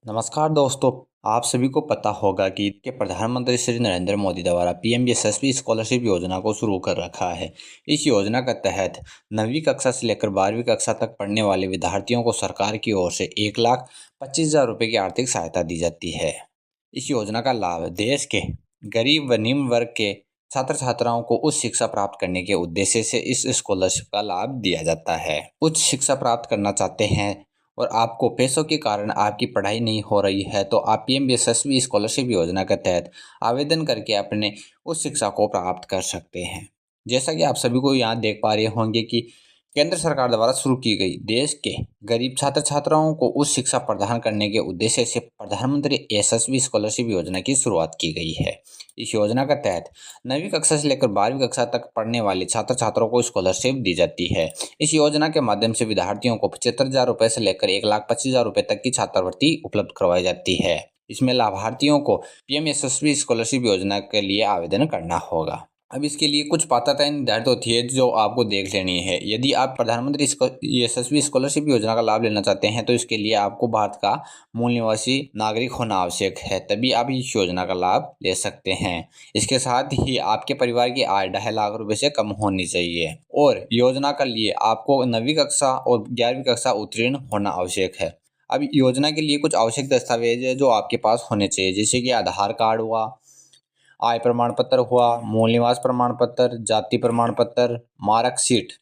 नमस्कार दोस्तों। आप सभी को पता होगा कि प्रधानमंत्री श्री नरेंद्र मोदी द्वारा पीएम यशस्वी स्कॉलरशिप योजना को शुरू कर रखा है। इस योजना के तहत 9वीं कक्षा से लेकर 12वीं कक्षा तक पढ़ने वाले विद्यार्थियों को सरकार की ओर से 1,25,000 रुपये की आर्थिक सहायता दी जाती है। इस योजना का लाभ देश के गरीब व निम्न वर्ग के छात्र छात्राओं को उच्च शिक्षा प्राप्त करने के उद्देश्य से इस स्कॉलरशिप का लाभ दिया जाता है। उच्च शिक्षा प्राप्त करना चाहते हैं और आपको पैसों के कारण आपकी पढ़ाई नहीं हो रही है तो आप पीएम यशस्वी स्कॉलरशिप योजना के तहत आवेदन करके अपने उच्च शिक्षा को प्राप्त कर सकते हैं। जैसा कि आप सभी को यहाँ देख पा रहे होंगे कि केंद्र सरकार द्वारा शुरू की गई देश के गरीब छात्र छात्राओं को उच्च शिक्षा प्रदान करने के उद्देश्य से प्रधानमंत्री यशस्वी स्कॉलरशिप योजना की शुरुआत की गई है। इस योजना के तहत 9वीं कक्षा से लेकर 12वीं कक्षा तक पढ़ने वाले छात्र छात्रों को स्कॉलरशिप दी जाती है। इस योजना के माध्यम से विद्यार्थियों को 75,000 रुपये से लेकर 1,25,000 रुपये तक की छात्रवृत्ति उपलब्ध करवाई जाती है। इसमें लाभार्थियों को पीएम यशस्वी स्कॉलरशिप योजना के लिए आवेदन करना होगा। अब इसके लिए कुछ पात्रताएं निर्धारित होती है जो आपको देख लेनी है। यदि आप प्रधानमंत्री यशस्वी स्कॉलरशिप योजना का लाभ लेना चाहते हैं तो इसके लिए आपको भारत का मूल निवासी नागरिक होना आवश्यक है, तभी आप इस योजना का लाभ ले सकते हैं। इसके साथ ही आपके परिवार की आय 2.5 लाख रुपए से कम होनी चाहिए और योजना के लिए आपको 9वीं कक्षा और 11वीं कक्षा उत्तीर्ण होना आवश्यक है। अब योजना के लिए कुछ आवश्यक दस्तावेज है जो आपके पास होने चाहिए, जैसे कि आधार कार्ड हुआ, आय प्रमाण पत्र हुआ, मूल निवास प्रमाण पत्र, जाति प्रमाण पत्र, मार्कशीट।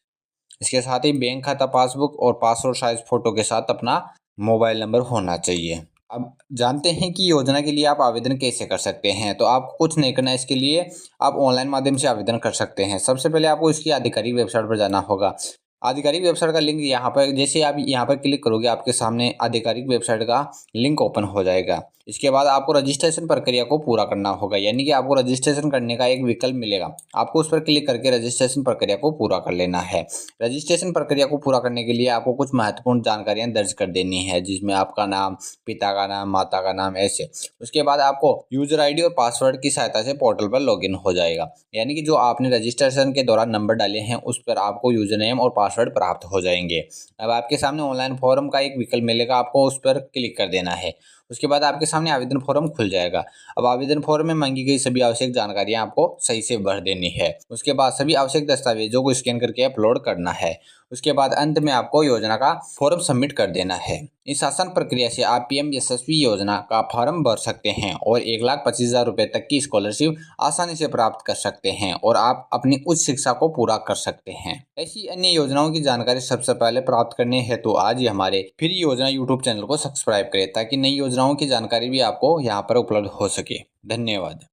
इसके साथ ही बैंक खाता पासबुक और पासपोर्ट साइज फोटो के साथ अपना मोबाइल नंबर होना चाहिए। अब जानते हैं कि योजना के लिए आप आवेदन कैसे कर सकते हैं। तो आपको कुछ नहीं करना है, इसके लिए आप ऑनलाइन माध्यम से आवेदन कर सकते हैं। सबसे पहले आपको इसकी आधिकारिक वेबसाइट पर जाना होगा। आधिकारिक वेबसाइट का लिंक यहाँ पर, जैसे आप यहाँ पर क्लिक करोगे आपके सामने आधिकारिक वेबसाइट का लिंक ओपन हो जाएगा। इसके बाद आपको रजिस्ट्रेशन प्रक्रिया को पूरा करना होगा, यानी कि आपको रजिस्ट्रेशन करने का एक विकल्प मिलेगा। आपको उस पर क्लिक करके रजिस्ट्रेशन प्रक्रिया को पूरा कर लेना है। रजिस्ट्रेशन प्रक्रिया को पूरा करने के लिए आपको कुछ महत्वपूर्ण जानकारियां दर्ज कर देनी है, जिसमें आपका नाम, पिता का नाम, माता का नाम, ऐसे। उसके बाद आपको यूजर आईडी और पासवर्ड की सहायता से पोर्टल पर लॉगिन हो जाएगा, यानी कि जो आपने रजिस्ट्रेशन के दौरान नंबर डाले हैं उस पर आपको यूजर नेम और पासवर्ड प्राप्त हो जाएंगे। अब आपके सामने ऑनलाइन फॉर्म का एक विकल्प मिलेगा, आपको उस पर क्लिक कर देना है। उसके बाद आपके सामने आवेदन फॉर्म खुल जाएगा। अब आवेदन फॉर्म में मांगी गई सभी आवश्यक जानकारियां आपको सही से भर देनी है। उसके बाद सभी आवश्यक दस्तावेजों को स्कैन करके अपलोड करना है। उसके बाद अंत में आपको योजना का फॉर्म सबमिट कर देना है। इस आसान प्रक्रिया से आप पीएम यशस्वी योजना का फॉर्म भर सकते हैं और 1,25,000 रुपये तक की स्कॉलरशिप आसानी से प्राप्त कर सकते हैं और आप अपनी उच्च शिक्षा को पूरा कर सकते हैं। ऐसी अन्य योजनाओं की जानकारी सबसे पहले प्राप्त करने हेतु आज ही हमारे फ्री योजना यूट्यूब चैनल को सब्सक्राइब करें, ताकि नई योजनाओं की जानकारी भी आपको यहाँ पर उपलब्ध हो सके। धन्यवाद।